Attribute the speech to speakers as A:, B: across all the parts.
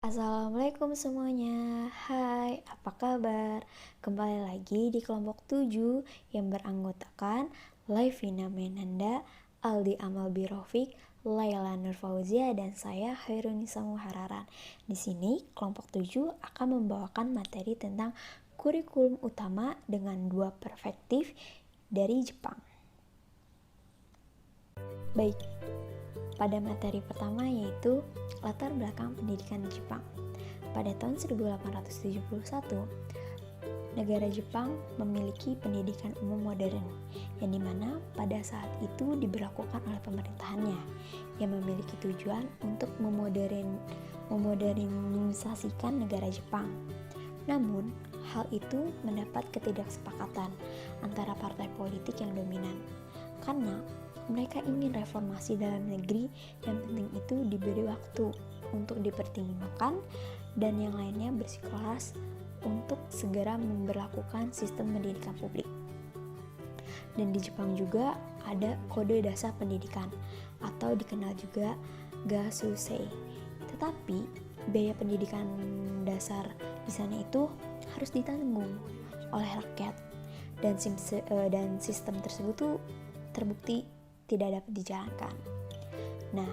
A: Assalamualaikum semuanya. Hai, apa kabar? Kembali lagi di kelompok 7 yang beranggotakan Laifina Menanda, Aldi Amal Birofik, Laila Nurfauzia, dan saya Hairunisa Muhararan. Di sini kelompok 7 akan membawakan materi tentang kurikulum utama dengan dua perspektif dari Jepang. Baik, pada materi pertama yaitu latar belakang pendidikan di Jepang. Pada tahun 1871, negara Jepang memiliki pendidikan umum modern, yang dimana pada saat itu diberlakukan oleh pemerintahannya, yang memiliki tujuan untuk memodernisasikan negara Jepang. Namun, hal itu mendapat ketidaksepakatan antara partai politik yang dominan, karena mereka ingin reformasi dalam negeri, yang penting itu diberi waktu untuk dipertimbangkan, dan yang lainnya bersikeras untuk segera memberlakukan sistem pendidikan publik. Dan di Jepang juga ada kode dasar pendidikan atau dikenal juga Gasusei. Tetapi biaya pendidikan dasar di sana itu harus ditanggung oleh rakyat, dan sistem tersebut tuh terbukti tidak dapat dijalankan. Nah,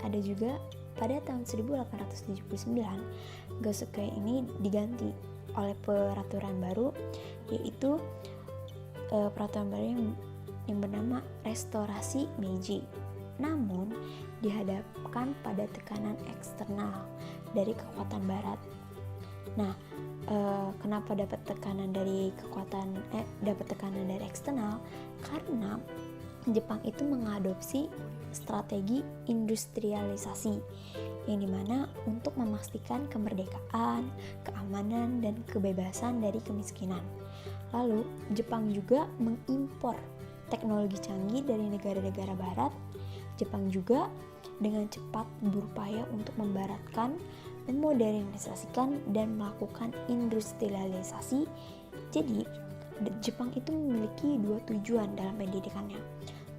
A: ada juga pada tahun 1879, Gasusei ini diganti oleh peraturan baru, yaitu peraturan baru yang bernama Restorasi Meiji. Namun, dihadapkan pada tekanan eksternal dari kekuatan barat. Nah, kenapa dapat tekanan dari eksternal? Karena Jepang itu mengadopsi strategi industrialisasi, yang dimana untuk memastikan kemerdekaan, keamanan, dan kebebasan dari kemiskinan. Lalu, Jepang juga mengimpor teknologi canggih dari negara-negara barat. Jepang juga dengan cepat berupaya untuk membaratkan, memodernisasikan, dan melakukan industrialisasi. Jadi, Jepang itu memiliki dua tujuan dalam pendidikannya.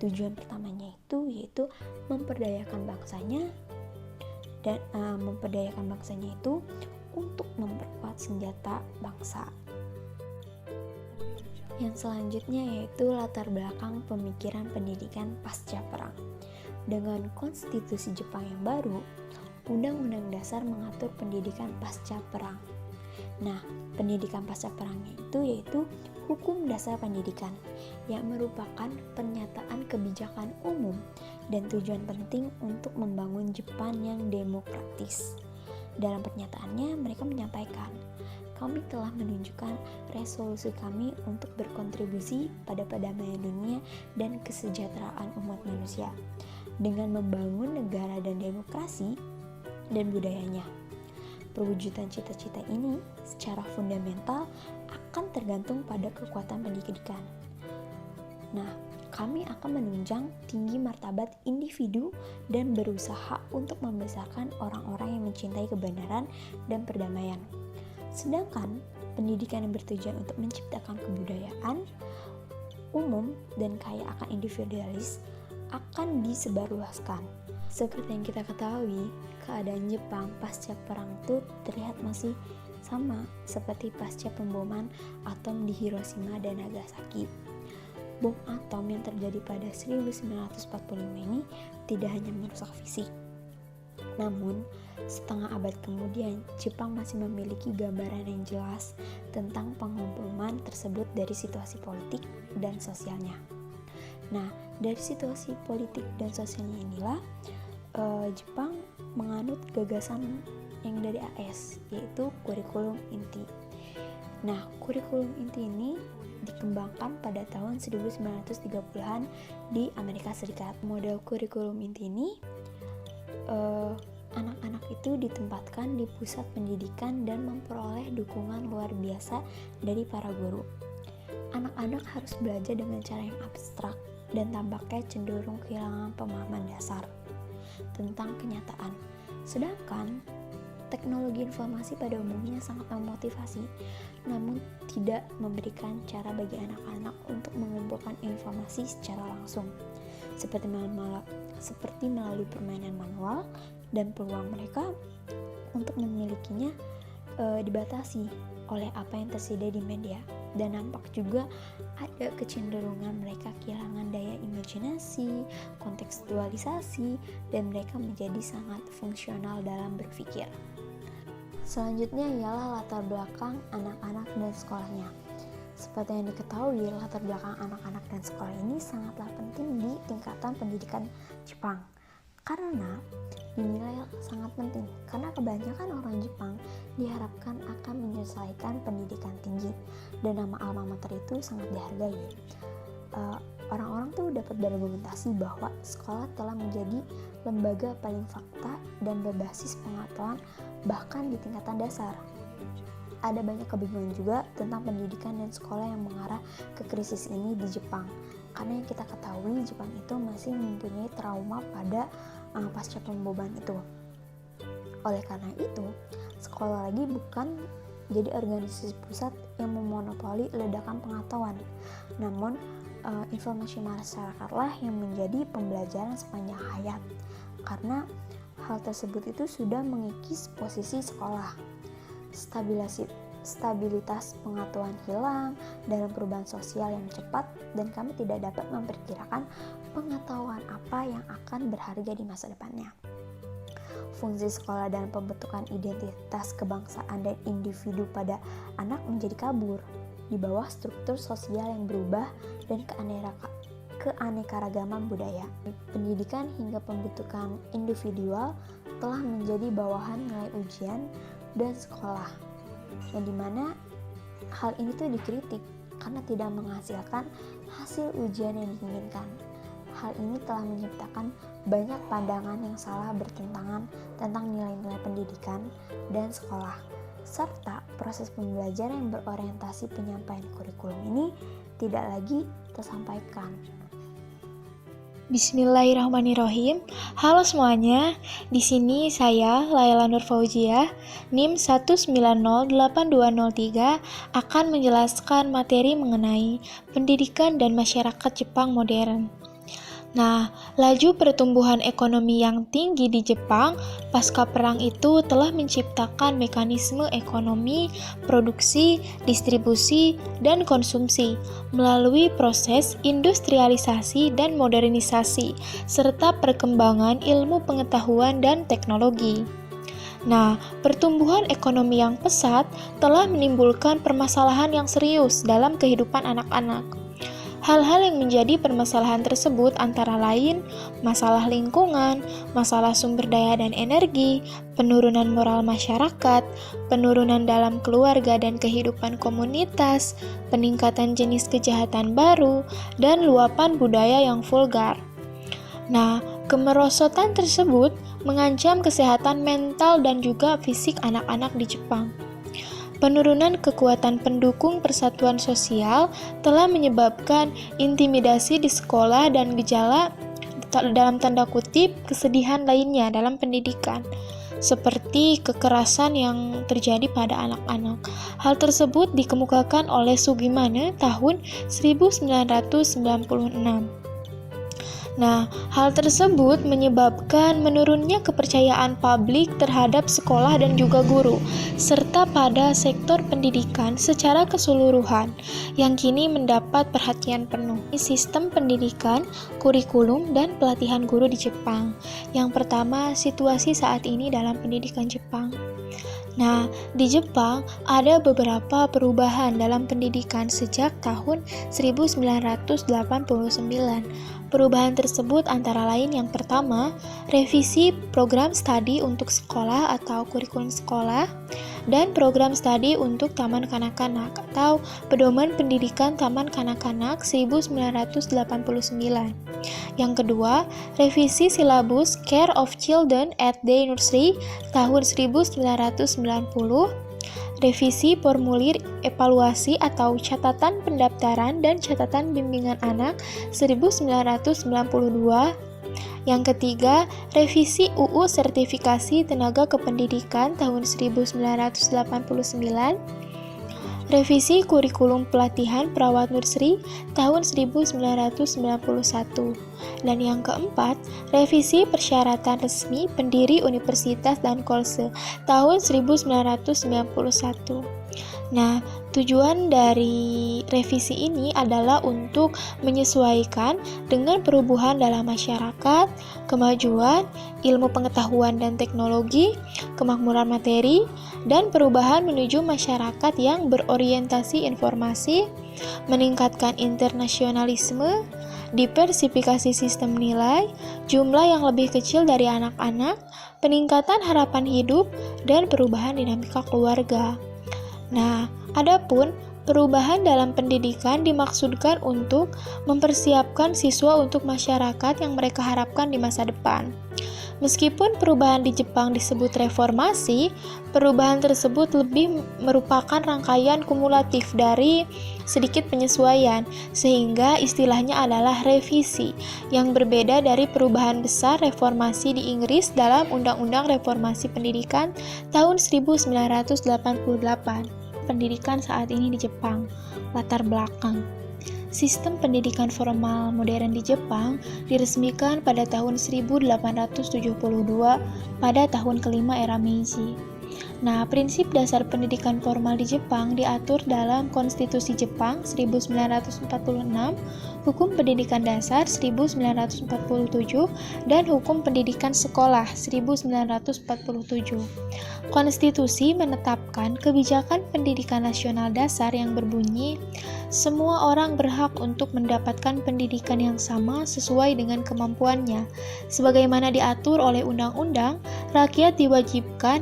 A: Tujuan pertamanya yaitu memperdayakan bangsanya, dan memperdayakan bangsanya itu untuk memperkuat senjata bangsa. Yang selanjutnya yaitu latar belakang pemikiran pendidikan pasca perang. Dengan konstitusi Jepang yang baru, Undang-Undang Dasar mengatur pendidikan pasca perang. Nah, pendidikan pasca perangnya itu yaitu hukum dasar pendidikan, yang merupakan pernyataan kebijakan umum dan tujuan penting untuk membangun Jepang yang demokratis. Dalam pernyataannya, mereka menyampaikan, "Kami telah menunjukkan resolusi kami untuk berkontribusi pada perdamaian dunia dan kesejahteraan umat manusia dengan membangun negara dan demokrasi dan budayanya." Perwujudan cita-cita ini secara fundamental akan tergantung pada kekuatan pendidikan. Nah, kami akan menunjang tinggi martabat individu dan berusaha untuk membesarkan orang-orang yang mencintai kebenaran dan perdamaian. Sedangkan pendidikan yang bertujuan untuk menciptakan kebudayaan umum dan kaya akan individualis akan disebarluaskan. Seperti yang kita ketahui, keadaan Jepang pasca perang itu terlihat masih sama seperti pasca pemboman atom di Hiroshima dan Nagasaki. Bom atom yang terjadi pada 1945 ini tidak hanya merusak fisik, namun setengah abad kemudian Jepang masih memiliki gambaran yang jelas tentang pengeboman tersebut dari situasi politik dan sosialnya. Nah, dari situasi politik dan sosialnya inilah Jepang menganut gagasan yang dari AS, yaitu kurikulum inti. Nah, kurikulum inti ini dikembangkan pada tahun 1930-an di Amerika Serikat. Model kurikulum inti ini, anak-anak itu ditempatkan di pusat pendidikan dan memperoleh dukungan luar biasa dari para guru. Anak-anak harus belajar dengan cara yang abstrak dan tampaknya cenderung kehilangan pemahaman dasar tentang kenyataan. Sedangkan teknologi informasi pada umumnya sangat memotivasi, namun tidak memberikan cara bagi anak-anak untuk mengumpulkan informasi secara langsung, seperti melalui permainan manual, dan peluang mereka untuk memilikinya dibatasi oleh apa yang tersedia di media, dan nampak juga ada kecenderungan mereka kehilangan daya imajinasi, kontekstualisasi, dan mereka menjadi sangat fungsional dalam berpikir. Selanjutnya ialah latar belakang anak-anak dan sekolahnya. Seperti yang diketahui, latar belakang anak-anak dan sekolah ini sangatlah penting di tingkatan pendidikan Jepang. Karena dinilai sangat penting, karena kebanyakan orang Jepang diharapkan akan menyelesaikan pendidikan tinggi, dan nama alma mater itu sangat dihargai. Orang-orang tuh dapat berargumentasi bahwa sekolah telah menjadi lembaga paling fakta dan berbasis pengetahuan bahkan di tingkatan dasar. Ada banyak kebingungan juga tentang pendidikan dan sekolah yang mengarah ke krisis ini di Jepang. Karena yang kita ketahui, Jepang itu masih mempunyai trauma pada pasca pembobahan itu. Oleh karena itu, sekolah lagi bukan jadi organisasi pusat yang memonopoli ledakan pengetahuan. Namun, informasi masyarakatlah yang menjadi pembelajaran sepanjang hayat. Karena hal tersebut itu sudah mengikis posisi sekolah. Stabilitas pengetahuan hilang dalam perubahan sosial yang cepat, dan kami tidak dapat memperkirakan pengetahuan apa yang akan berharga di masa depannya. Fungsi sekolah dalam pembentukan identitas kebangsaan dan individu pada anak menjadi kabur di bawah struktur sosial yang berubah dan keanekaragaman budaya. Pendidikan hingga pembentukan individual telah menjadi bawahan nilai ujian dan sekolah, yang dimana hal ini tuh dikritik karena tidak menghasilkan hasil ujian yang diinginkan. Hal ini telah menciptakan banyak pandangan yang salah bertentangan tentang nilai-nilai pendidikan dan sekolah, serta proses pembelajaran yang berorientasi penyampaian kurikulum ini tidak lagi tersampaikan.
B: Bismillahirrahmanirrahim. Halo semuanya, di sini saya Laila Nur Fauziah, NIM 1908203 akan menjelaskan materi mengenai pendidikan dan masyarakat Jepang modern. Nah, laju pertumbuhan ekonomi yang tinggi di Jepang pasca perang itu telah menciptakan mekanisme ekonomi, produksi, distribusi, dan konsumsi melalui proses industrialisasi dan modernisasi, serta perkembangan ilmu pengetahuan dan teknologi. Nah, pertumbuhan ekonomi yang pesat telah menimbulkan permasalahan yang serius dalam kehidupan anak-anak. Hal-hal yang menjadi permasalahan tersebut antara lain masalah lingkungan, masalah sumber daya dan energi, penurunan moral masyarakat, penurunan dalam keluarga dan kehidupan komunitas, peningkatan jenis kejahatan baru, dan luapan budaya yang vulgar. Nah, kemerosotan tersebut mengancam kesehatan mental dan juga fisik anak-anak di Jepang. Penurunan kekuatan pendukung persatuan sosial telah menyebabkan intimidasi di sekolah dan gejala dalam tanda kutip kesedihan lainnya dalam pendidikan, seperti kekerasan yang terjadi pada anak-anak. Hal tersebut dikemukakan oleh Sugimane tahun 1996. Nah, hal tersebut menyebabkan menurunnya kepercayaan publik terhadap sekolah dan juga guru, serta pada sektor pendidikan secara keseluruhan, yang kini mendapat perhatian penuh. Sistem pendidikan, kurikulum, dan pelatihan guru di Jepang. Yang pertama, situasi saat ini dalam pendidikan Jepang. Nah, di Jepang ada beberapa perubahan dalam pendidikan sejak tahun 1989. Perubahan tersebut antara lain yang pertama, revisi program studi untuk sekolah atau kurikulum sekolah, dan program studi untuk taman kanak-kanak atau pedoman pendidikan taman kanak-kanak 1989. Yang kedua, revisi silabus Care of Children at Day Nursery tahun 1990, revisi formulir evaluasi atau catatan pendaftaran dan catatan bimbingan anak 1992. Yang ketiga, revisi UU Sertifikasi Tenaga Kependidikan tahun 1989. Revisi Kurikulum Pelatihan Perawat Nursery tahun 1991. Dan yang keempat, Revisi Persyaratan Resmi Pendiri Universitas dan Kolse tahun 1991. Nah, tujuan dari revisi ini adalah untuk menyesuaikan dengan perubahan dalam masyarakat, kemajuan, ilmu pengetahuan dan teknologi, kemakmuran materi, dan perubahan menuju masyarakat yang berorientasi informasi, meningkatkan internasionalisme, diversifikasi sistem nilai, jumlah yang lebih kecil dari anak-anak, peningkatan harapan hidup, dan perubahan dinamika keluarga. Nah, adapun perubahan dalam pendidikan dimaksudkan untuk mempersiapkan siswa untuk masyarakat yang mereka harapkan di masa depan. Meskipun perubahan di Jepang disebut reformasi, perubahan tersebut lebih merupakan rangkaian kumulatif dari sedikit penyesuaian, sehingga istilahnya adalah revisi, yang berbeda dari perubahan besar reformasi di Inggris dalam Undang-Undang Reformasi Pendidikan tahun 1988. Pendidikan saat ini di Jepang. Latar belakang. Sistem pendidikan formal modern di Jepang diresmikan pada tahun 1872 pada tahun kelima era Meiji. Nah, prinsip dasar pendidikan formal di Jepang diatur dalam Konstitusi Jepang 1946, Hukum Pendidikan Dasar 1947, dan Hukum Pendidikan Sekolah 1947. Konstitusi menetapkan kebijakan pendidikan nasional dasar yang berbunyi, semua orang berhak untuk mendapatkan pendidikan yang sama sesuai dengan kemampuannya. Sebagaimana diatur oleh undang-undang, rakyat diwajibkan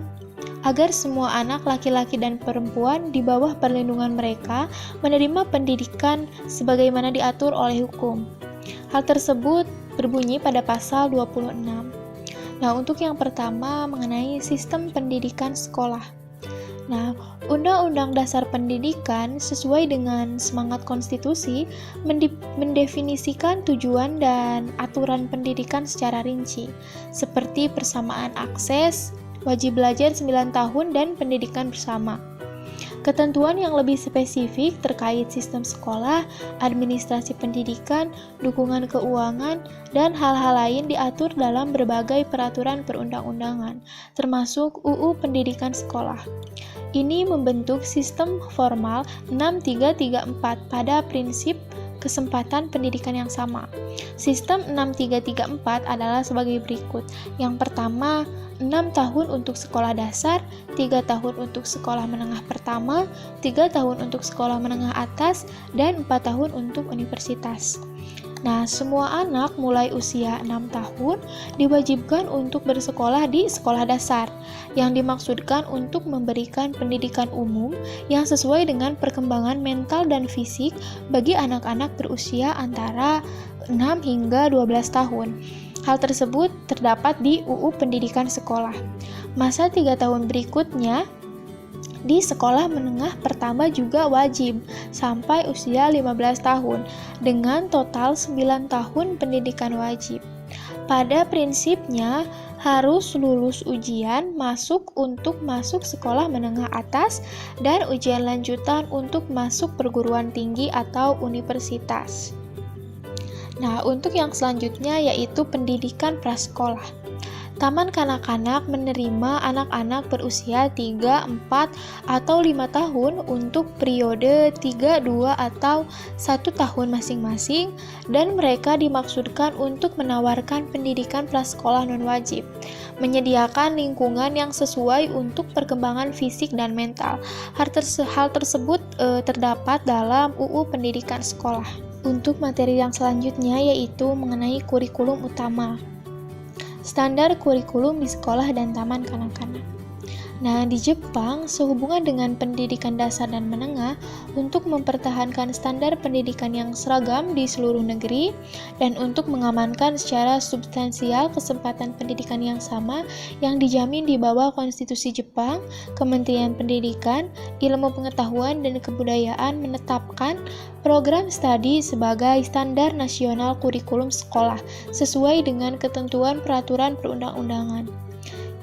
B: agar semua anak laki-laki dan perempuan di bawah perlindungan mereka menerima pendidikan sebagaimana diatur oleh hukum. Hal tersebut berbunyi pada pasal 26. Nah, untuk yang pertama mengenai sistem pendidikan sekolah. Nah, Undang-Undang Dasar Pendidikan sesuai dengan semangat konstitusi mendefinisikan tujuan dan aturan pendidikan secara rinci, seperti persamaan akses, wajib belajar 9 tahun, dan pendidikan bersama. Ketentuan yang lebih spesifik terkait sistem sekolah, administrasi pendidikan, dukungan keuangan, dan hal-hal lain diatur dalam berbagai peraturan perundang-undangan, termasuk UU Pendidikan Sekolah. Ini membentuk sistem formal 6334 pada prinsip kesempatan pendidikan yang sama. Sistem 6334 adalah sebagai berikut. Yang pertama, 6 tahun untuk sekolah dasar, 3 tahun untuk sekolah menengah pertama, 3 tahun untuk sekolah menengah atas, dan 4 tahun untuk universitas. Nah, semua anak mulai usia 6 tahun diwajibkan untuk bersekolah di sekolah dasar, yang dimaksudkan untuk memberikan pendidikan umum yang sesuai dengan perkembangan mental dan fisik bagi anak-anak berusia antara 6 hingga 12 tahun. Hal tersebut terdapat di UU Pendidikan Sekolah. Masa 3 tahun berikutnya di sekolah menengah pertama juga wajib sampai usia 15 tahun dengan total 9 tahun pendidikan wajib. Pada prinsipnya harus lulus ujian masuk untuk masuk sekolah menengah atas dan ujian lanjutan untuk masuk perguruan tinggi atau universitas. Nah, untuk yang selanjutnya yaitu pendidikan prasekolah. Taman kanak-kanak menerima anak-anak berusia 3, 4, atau 5 tahun untuk periode 3, 2, atau 1 tahun masing-masing, dan mereka dimaksudkan untuk menawarkan pendidikan prasekolah non-wajib, menyediakan lingkungan yang sesuai untuk perkembangan fisik dan mental. Hal tersebut terdapat dalam UU Pendidikan Sekolah. Untuk materi yang selanjutnya yaitu mengenai kurikulum utama. Standar kurikulum di sekolah dan taman kanak-kanak. Nah, di Jepang, sehubungan dengan pendidikan dasar dan menengah, untuk mempertahankan standar pendidikan yang seragam di seluruh negeri, dan untuk mengamankan secara substansial kesempatan pendidikan yang sama yang dijamin di bawah Konstitusi Jepang, Kementerian Pendidikan, Ilmu Pengetahuan dan Kebudayaan menetapkan program studi sebagai standar nasional kurikulum sekolah, sesuai dengan ketentuan peraturan perundang-undangan.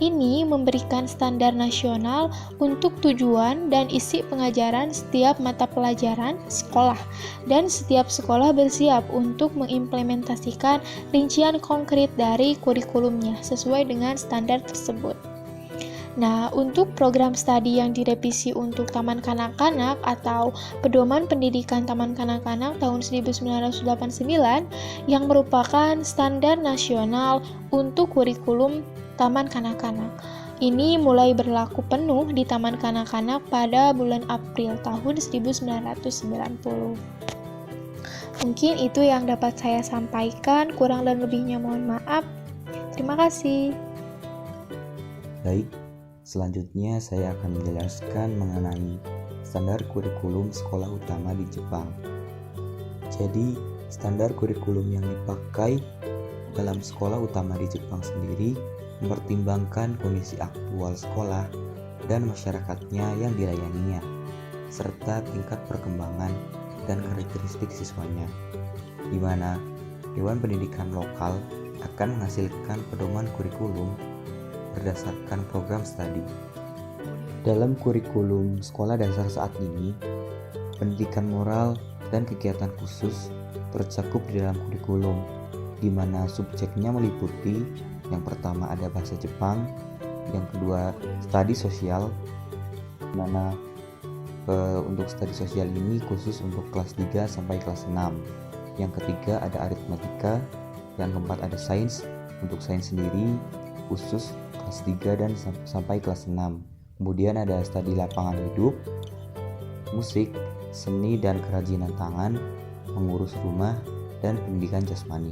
B: ini memberikan standar nasional untuk tujuan dan isi pengajaran setiap mata pelajaran sekolah, dan setiap sekolah bersiap untuk mengimplementasikan rincian konkret dari kurikulumnya sesuai dengan standar tersebut. Nah, untuk program studi yang direvisi untuk Taman Kanak-Kanak atau Pedoman Pendidikan Taman Kanak-Kanak tahun 1989 yang merupakan standar nasional untuk kurikulum Taman Kanak-Kanak. Ini mulai berlaku penuh di Taman Kanak-Kanak pada bulan April tahun 1990. Mungkin itu yang dapat saya sampaikan, kurang dan lebihnya mohon maaf. Terima kasih.
C: Baik, selanjutnya saya akan menjelaskan mengenai standar kurikulum sekolah utama di Jepang. Jadi, standar kurikulum yang dipakai dalam sekolah utama di Jepang sendiri mempertimbangkan kondisi aktual sekolah dan masyarakatnya yang dilayaninya, serta tingkat perkembangan dan karakteristik siswanya, di mana Dewan Pendidikan Lokal akan menghasilkan pedoman kurikulum berdasarkan program studi. Dalam kurikulum sekolah dasar saat ini, pendidikan moral dan kegiatan khusus tercakup di dalam kurikulum, di mana subjeknya meliputi yang pertama ada bahasa Jepang, yang kedua studi sosial, di mana untuk studi sosial ini khusus untuk kelas 3 sampai kelas 6. Yang ketiga ada aritmatika, yang keempat ada sains, untuk sains sendiri khusus kelas 3 dan sampai kelas 6. Kemudian ada studi lapangan hidup, musik, seni dan kerajinan tangan, mengurus rumah, dan pendidikan jasmani.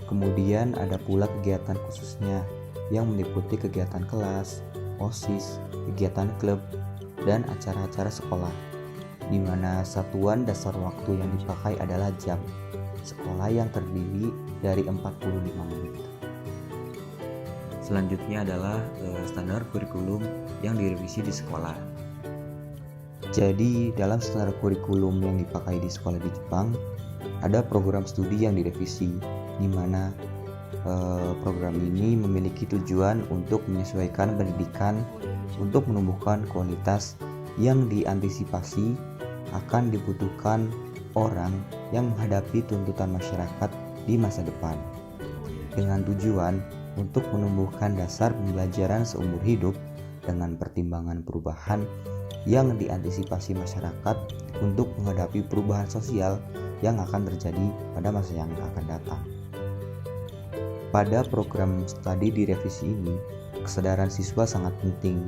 C: Kemudian ada pula kegiatan khususnya yang meliputi kegiatan kelas, OSIS, kegiatan klub, dan acara-acara sekolah, di mana satuan dasar waktu yang dipakai adalah jam sekolah yang terdiri dari 45 menit. Selanjutnya adalah standar kurikulum yang direvisi di sekolah. Jadi, dalam standar kurikulum yang dipakai di sekolah di Jepang, ada program studi yang direvisi, di mana program ini memiliki tujuan untuk menyesuaikan pendidikan untuk menumbuhkan kualitas yang diantisipasi akan dibutuhkan orang yang menghadapi tuntutan masyarakat di masa depan, dengan tujuan untuk menumbuhkan dasar pembelajaran seumur hidup dengan pertimbangan perubahan yang diantisipasi masyarakat untuk menghadapi perubahan sosial yang akan terjadi pada masa yang akan datang. Pada program studi di revisi ini, kesadaran siswa sangat penting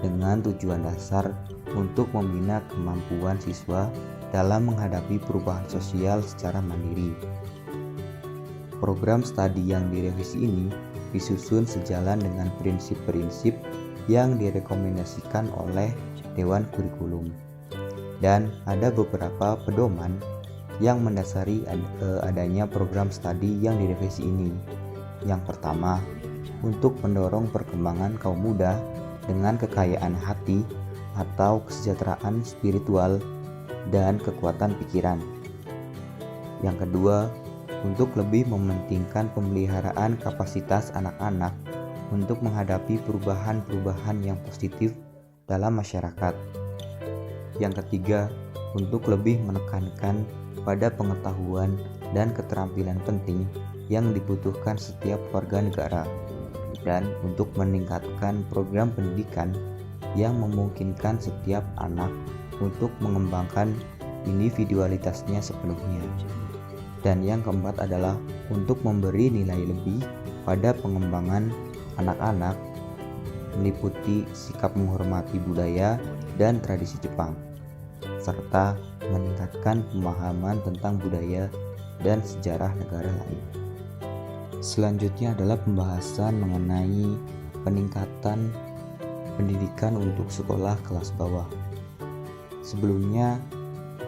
C: dengan tujuan dasar untuk membina kemampuan siswa dalam menghadapi perubahan sosial secara mandiri. Program studi yang direvisi ini disusun sejalan dengan prinsip-prinsip yang direkomendasikan oleh Dewan Kurikulum, dan ada beberapa pedoman yang mendasari adanya program studi yang direvisi ini. Yang pertama, untuk mendorong perkembangan kaum muda dengan kekayaan hati atau kesejahteraan spiritual dan kekuatan pikiran. Yang kedua, untuk lebih mementingkan pemeliharaan kapasitas anak-anak untuk menghadapi perubahan-perubahan yang positif dalam masyarakat. Yang ketiga, untuk lebih menekankan pada pengetahuan dan keterampilan penting yang dibutuhkan setiap warga negara, dan untuk meningkatkan program pendidikan yang memungkinkan setiap anak untuk mengembangkan individualitasnya sepenuhnya. Dan yang keempat adalah untuk memberi nilai lebih pada pengembangan anak-anak, meliputi sikap menghormati budaya dan tradisi Jepang, serta meningkatkan pemahaman tentang budaya dan sejarah negara lain. Selanjutnya adalah pembahasan mengenai peningkatan pendidikan untuk sekolah kelas bawah. Sebelumnya,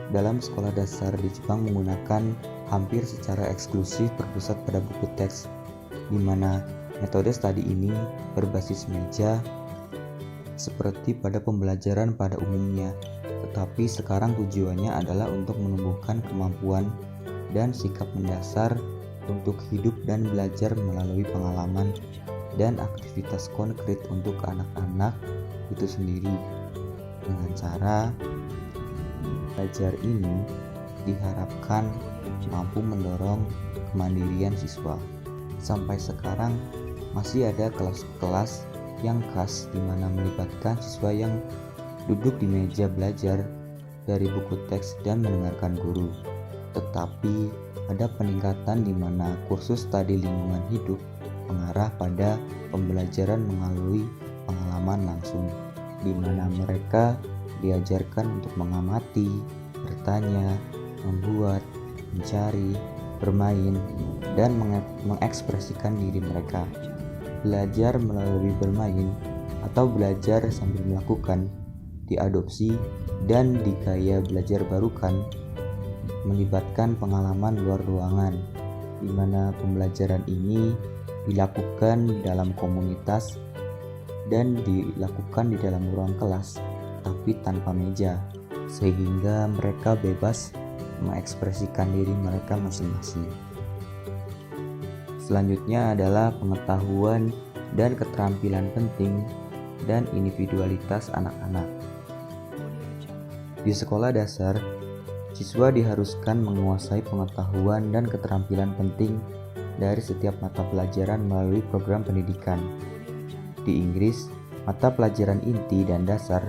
C: dalam sekolah dasar di Jepang menggunakan hampir secara eksklusif berpusat pada buku teks, di mana metode studi ini berbasis meja seperti pada pembelajaran pada umumnya, tetapi sekarang tujuannya adalah untuk menumbuhkan kemampuan dan sikap mendasar untuk hidup dan belajar melalui pengalaman dan aktivitas konkret untuk anak-anak itu sendiri. Dengan cara belajar ini diharapkan mampu mendorong kemandirian siswa. Sampai sekarang masih ada kelas-kelas yang khas di mana melibatkan siswa yang duduk di meja belajar dari buku teks dan mendengarkan guru. Tetapi ada peningkatan di mana kursus studi lingkungan hidup mengarah pada pembelajaran melalui pengalaman langsung, di mana mereka diajarkan untuk mengamati, bertanya, membuat, mencari, bermain, dan mengekspresikan diri mereka. Belajar melalui bermain atau belajar sambil melakukan diadopsi dan digaya belajar barukan melibatkan pengalaman luar ruangan, di mana pembelajaran ini dilakukan dalam komunitas dan dilakukan di dalam ruang kelas tapi tanpa meja, sehingga mereka bebas mengekspresikan diri mereka masing-masing. Selanjutnya adalah pengetahuan dan keterampilan penting dan individualitas anak-anak. Di sekolah dasar, siswa diharuskan menguasai pengetahuan dan keterampilan penting dari setiap mata pelajaran melalui program pendidikan. Di Inggris, mata pelajaran inti dan dasar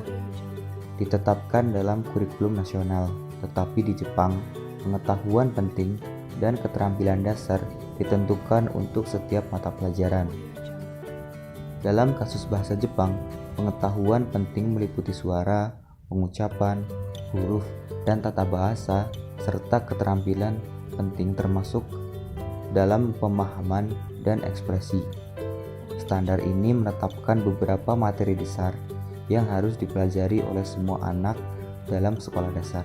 C: ditetapkan dalam kurikulum nasional, tetapi di Jepang, pengetahuan penting dan keterampilan dasar ditentukan untuk setiap mata pelajaran. Dalam kasus bahasa Jepang, pengetahuan penting meliputi suara, pengucapan, huruf, dan tata bahasa, serta keterampilan penting termasuk dalam pemahaman dan ekspresi. Standar ini menetapkan beberapa materi dasar yang harus dipelajari oleh semua anak dalam sekolah dasar.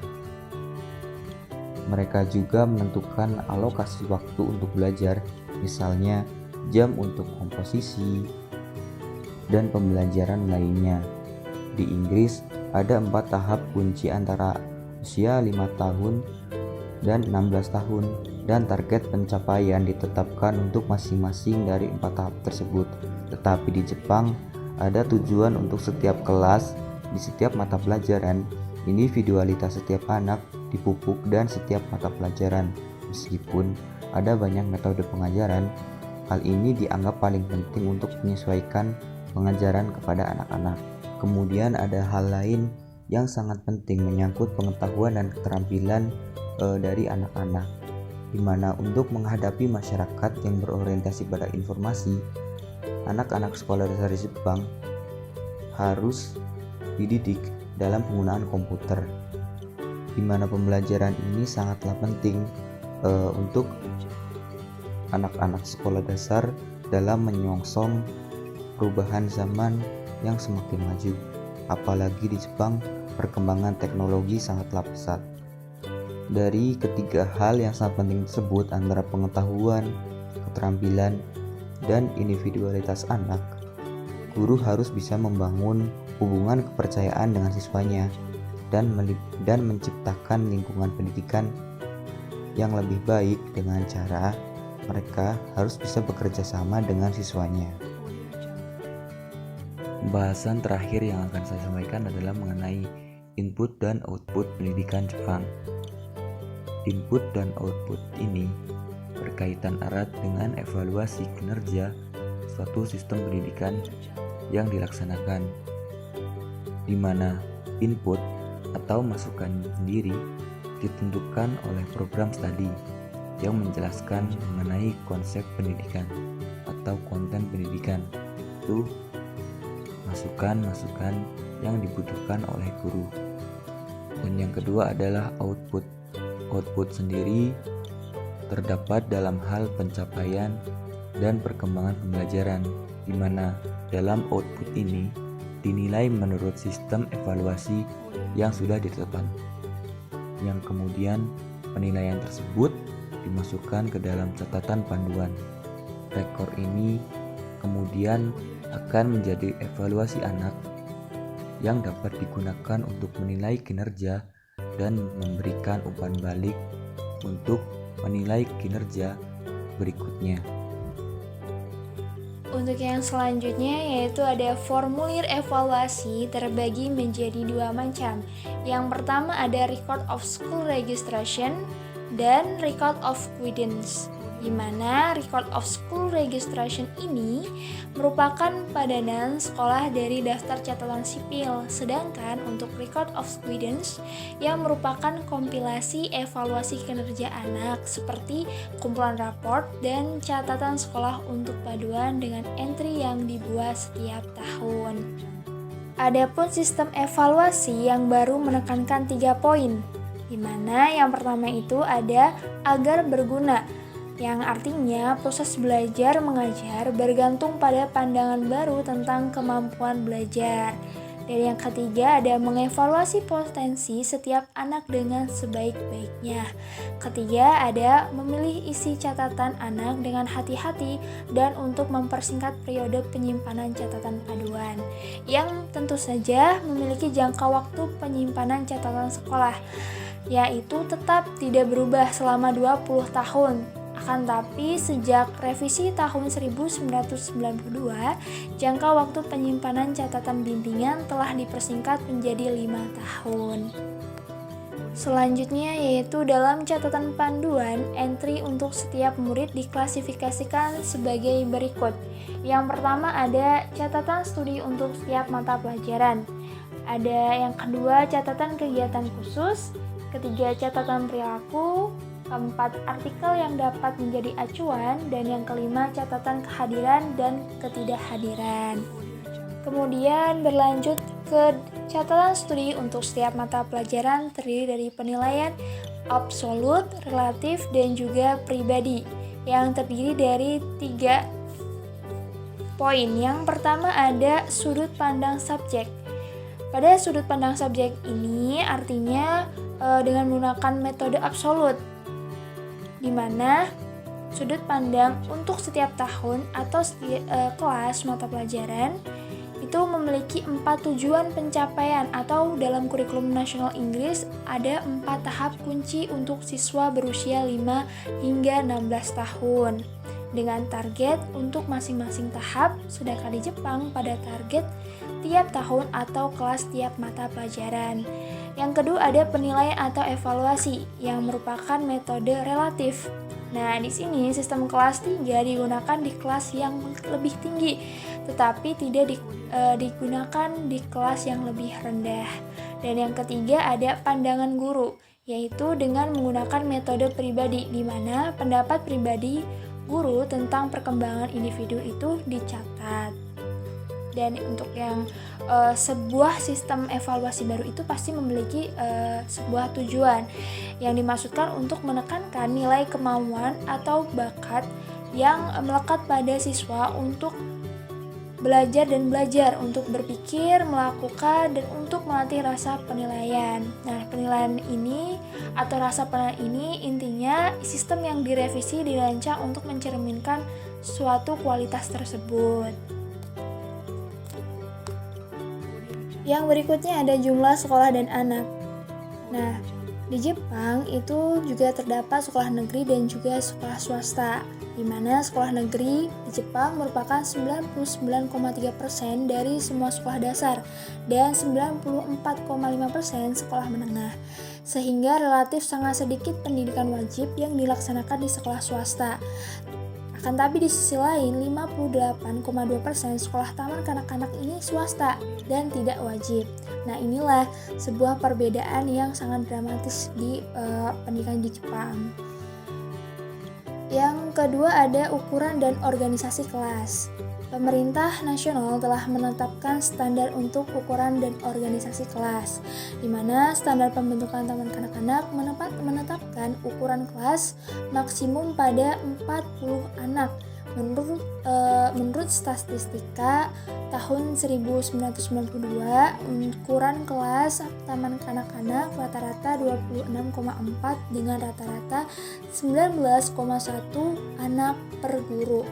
C: Mereka juga menentukan alokasi waktu untuk belajar, misalnya jam untuk komposisi dan pembelajaran lainnya. Di Inggris, ada 4 tahap kunci antara usia 5 tahun dan 16 tahun, dan target pencapaian ditetapkan untuk masing-masing dari 4 tahap tersebut. Tetapi di Jepang, ada tujuan untuk setiap kelas di setiap mata pelajaran. Individualitas setiap anak dipupuk dan setiap mata pelajaran. Meskipun ada banyak metode pengajaran, hal ini dianggap paling penting untuk menyesuaikan pengajaran kepada anak-anak. Kemudian ada hal lain yang sangat penting menyangkut pengetahuan dan keterampilan dari anak-anak, di mana untuk menghadapi masyarakat yang berorientasi pada informasi, anak-anak sekolah dasar di Jepang harus dididik dalam penggunaan komputer, di mana pembelajaran ini sangatlah penting untuk anak-anak sekolah dasar dalam menyongsong perubahan zaman yang semakin maju. Apalagi di Jepang, perkembangan teknologi sangatlah pesat. Dari ketiga hal yang sangat penting tersebut, antara pengetahuan, keterampilan, dan individualitas anak, guru harus bisa membangun hubungan kepercayaan dengan siswanya dan menciptakan lingkungan pendidikan yang lebih baik dengan cara mereka harus bisa bekerja sama dengan siswanya. Bahasan terakhir yang akan saya sampaikan adalah mengenai input dan output pendidikan Jepang. Input dan output ini berkaitan erat dengan evaluasi kinerja suatu sistem pendidikan yang dilaksanakan, di mana input atau masukan sendiri ditentukan oleh program studi yang menjelaskan mengenai konsep pendidikan atau konten pendidikan, itu masukan-masukan yang dibutuhkan oleh guru. Dan yang kedua adalah output. Output sendiri terdapat dalam hal pencapaian dan perkembangan pembelajaran, di mana dalam output ini dinilai menurut sistem evaluasi yang sudah ditetapkan, yang kemudian penilaian tersebut dimasukkan ke dalam catatan panduan. Rekor ini kemudian akan menjadi evaluasi anak yang dapat digunakan untuk menilai kinerja dan memberikan umpan balik untuk menilai kinerja berikutnya.
D: untuk yang selanjutnya yaitu ada formulir evaluasi terbagi menjadi 2 macam. Yang pertama ada record of school registration dan record of guidance, di mana record of school registration ini merupakan padanan sekolah dari daftar catatan sipil, sedangkan untuk record of guidance yang merupakan kompilasi evaluasi kinerja anak seperti kumpulan raport dan catatan sekolah untuk paduan dengan entry yang dibuat setiap tahun. Adapun sistem evaluasi yang baru menekankan 3 poin, di mana yang pertama itu ada agar berguna, yang artinya proses belajar mengajar bergantung pada pandangan baru tentang kemampuan belajar. Dan yang ketiga ada mengevaluasi potensi setiap anak dengan sebaik-baiknya. Ketiga ada memilih isi catatan anak dengan hati-hati dan untuk mempersingkat periode penyimpanan catatan paduan, yang tentu saja memiliki jangka waktu penyimpanan catatan sekolah, yaitu tetap tidak berubah selama 20 tahun. Akan tapi sejak revisi tahun 1992, jangka waktu penyimpanan catatan bimbingan telah dipersingkat menjadi 5 tahun. Selanjutnya yaitu dalam catatan panduan, entry untuk setiap murid diklasifikasikan sebagai berikut. Yang pertama ada catatan studi untuk setiap mata pelajaran. Ada yang kedua catatan kegiatan khusus, ketiga catatan perilaku, keempat artikel yang dapat menjadi acuan, dan yang kelima catatan kehadiran dan ketidakhadiran. Kemudian berlanjut ke catatan studi untuk setiap mata pelajaran terdiri dari penilaian absolut, relatif, dan juga pribadi yang terdiri dari 3 poin. Yang pertama ada sudut pandang subjek. Pada sudut pandang subjek ini artinya dengan menggunakan metode absolut, di mana sudut pandang untuk setiap tahun atau kelas mata pelajaran itu memiliki 4 tujuan pencapaian, atau dalam kurikulum nasional Inggris ada 4 tahap kunci untuk siswa berusia 5 hingga 16 tahun dengan target untuk masing-masing tahap, sedangkan di Jepang pada target tiap tahun atau kelas tiap mata pelajaran. Yang kedua ada penilaian atau evaluasi yang merupakan metode relatif. Nah, di sini sistem kelas 3 digunakan di kelas yang lebih tinggi, tetapi tidak digunakan di kelas yang lebih rendah. Dan yang ketiga ada pandangan guru, yaitu dengan menggunakan metode pribadi, di mana pendapat pribadi guru tentang perkembangan individu itu dicatat. Dan untuk yang sebuah sistem evaluasi baru itu pasti memiliki sebuah tujuan yang dimaksudkan untuk menekankan nilai kemauan atau bakat yang melekat pada siswa untuk belajar dan belajar, untuk berpikir, melakukan, dan untuk melatih rasa penilaian. Nah, penilaian ini atau rasa penilaian ini intinya sistem yang direvisi dirancang untuk mencerminkan suatu kualitas tersebut. Yang berikutnya ada jumlah sekolah dan anak. Nah, di Jepang itu juga terdapat sekolah negeri dan juga sekolah swasta, di mana sekolah negeri di Jepang merupakan 99,3% dari semua sekolah dasar dan 94,5% sekolah menengah, sehingga relatif sangat sedikit pendidikan wajib yang dilaksanakan di sekolah swasta. Akan tapi di sisi lain, 58,2% sekolah taman kanak-kanak ini swasta dan tidak wajib. Nah, inilah sebuah perbedaan yang sangat dramatis di pendidikan di Jepang. Yang kedua ada ukuran dan organisasi kelas. Pemerintah nasional telah menetapkan standar untuk ukuran dan organisasi kelas, di mana standar pembentukan taman kanak-kanak menetapkan ukuran kelas maksimum pada 40 anak. Menurut statistika tahun 1992, ukuran kelas taman kanak-kanak rata-rata 26,4 dengan rata-rata 19,1 anak per guru.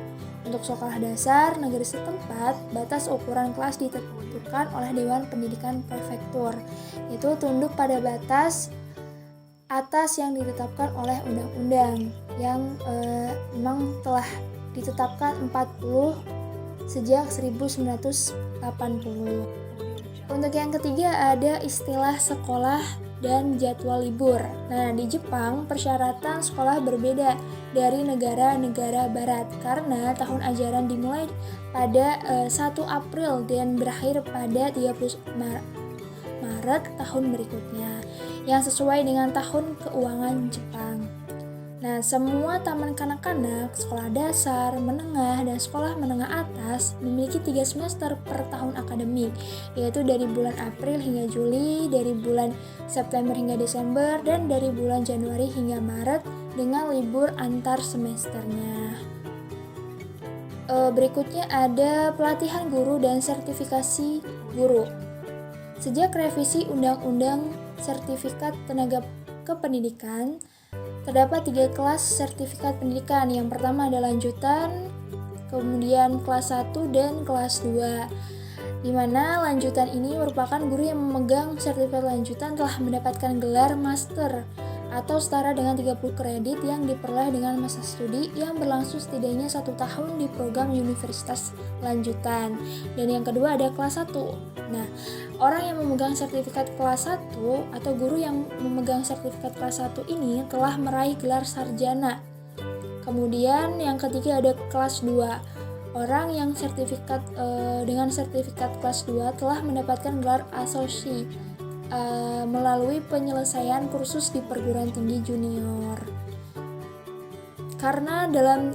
D: Untuk sekolah dasar negeri setempat, batas ukuran kelas ditentukan oleh Dewan Pendidikan Prefektur, yaitu tunduk pada batas atas yang ditetapkan oleh undang-undang yang memang telah ditetapkan 40 sejak 1980. Untuk yang ketiga ada istilah sekolah dan jadwal libur. Nah, di Jepang persyaratan sekolah berbeda dari negara-negara barat karena tahun ajaran dimulai pada 1 April dan berakhir pada 30 Maret tahun berikutnya yang sesuai dengan tahun keuangan Jepang. Nah, semua taman kanak-kanak, sekolah dasar, menengah, dan sekolah menengah atas memiliki 3 semester per tahun akademik, yaitu dari bulan April hingga Juli, dari bulan September hingga Desember, dan dari bulan Januari hingga Maret dengan libur antar semesternya. Berikutnya ada pelatihan guru dan sertifikasi guru. Sejak revisi Undang-Undang Sertifikat Tenaga Kependidikan, terdapat 3 kelas sertifikat pendidikan. Yang pertama ada lanjutan, kemudian kelas 1 dan kelas 2. Di mana lanjutan ini merupakan guru yang memegang sertifikat lanjutan telah mendapatkan gelar master atau setara dengan 30 kredit yang diperoleh dengan masa studi yang berlangsung setidaknya 1 tahun di program universitas lanjutan. Dan yang kedua ada kelas 1. Nah, orang yang memegang sertifikat kelas 1 atau guru yang memegang sertifikat kelas 1 ini telah meraih gelar sarjana. Kemudian yang ketiga ada kelas 2. Orang yang dengan sertifikat kelas 2 telah mendapatkan gelar asosiasi melalui penyelesaian kursus di perguruan tinggi junior. Karena dalam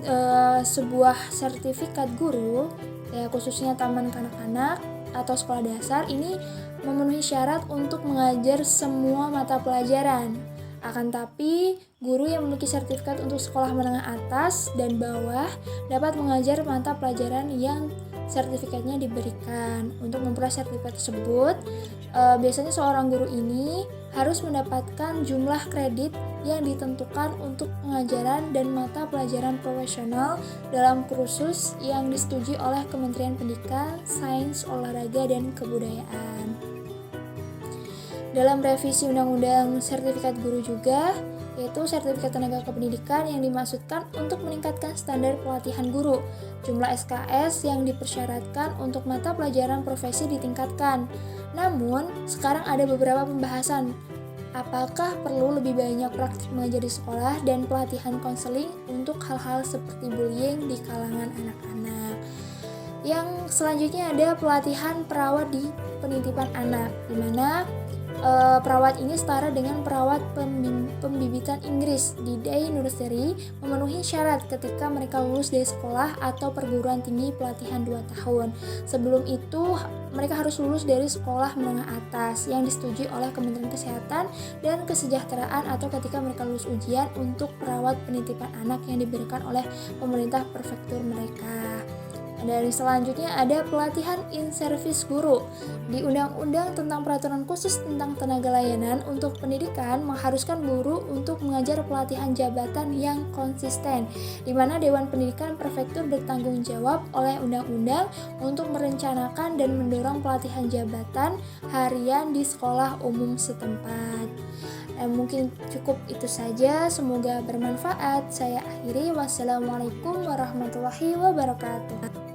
D: sebuah sertifikat guru, ya khususnya taman kanak-kanak atau sekolah dasar ini memenuhi syarat untuk mengajar semua mata pelajaran. Akan tapi, guru yang memiliki sertifikat untuk sekolah menengah atas dan bawah dapat mengajar mata pelajaran yang sertifikatnya diberikan. Untuk memperoleh sertifikat tersebut, biasanya seorang guru ini harus mendapatkan jumlah kredit yang ditentukan untuk pengajaran dan mata pelajaran profesional dalam kursus yang disetujui oleh Kementerian Pendidikan, Sains, Olahraga, dan Kebudayaan. Dalam revisi Undang-Undang Sertifikat Guru juga, yaitu sertifikat tenaga kependidikan yang dimaksudkan untuk meningkatkan standar pelatihan guru. Jumlah SKS yang dipersyaratkan untuk mata pelajaran profesi ditingkatkan. Namun, sekarang ada beberapa pembahasan. Apakah perlu lebih banyak praktik mengajar di sekolah dan pelatihan konseling untuk hal-hal seperti bullying di kalangan anak-anak. Yang selanjutnya ada pelatihan perawat di penitipan anak, di mana perawat ini setara dengan perawat pembibitan Inggris di Day Nursery, memenuhi syarat ketika mereka lulus dari sekolah atau perguruan tinggi pelatihan 2 tahun. Sebelum itu, mereka harus lulus dari sekolah menengah atas yang disetujui oleh Kementerian Kesehatan dan Kesejahteraan atau ketika mereka lulus ujian untuk perawat penitipan anak yang diberikan oleh pemerintah prefektur mereka. Dari selanjutnya ada pelatihan in-service guru. Di Undang-Undang tentang Peraturan Khusus tentang Tenaga Layanan untuk Pendidikan mengharuskan guru untuk mengajar pelatihan jabatan yang konsisten, di mana Dewan Pendidikan Prefektur bertanggung jawab oleh undang-undang untuk merencanakan dan mendorong pelatihan jabatan harian di sekolah umum setempat. Mungkin cukup itu saja, semoga bermanfaat. Saya akhiri, wassalamualaikum warahmatullahi wabarakatuh.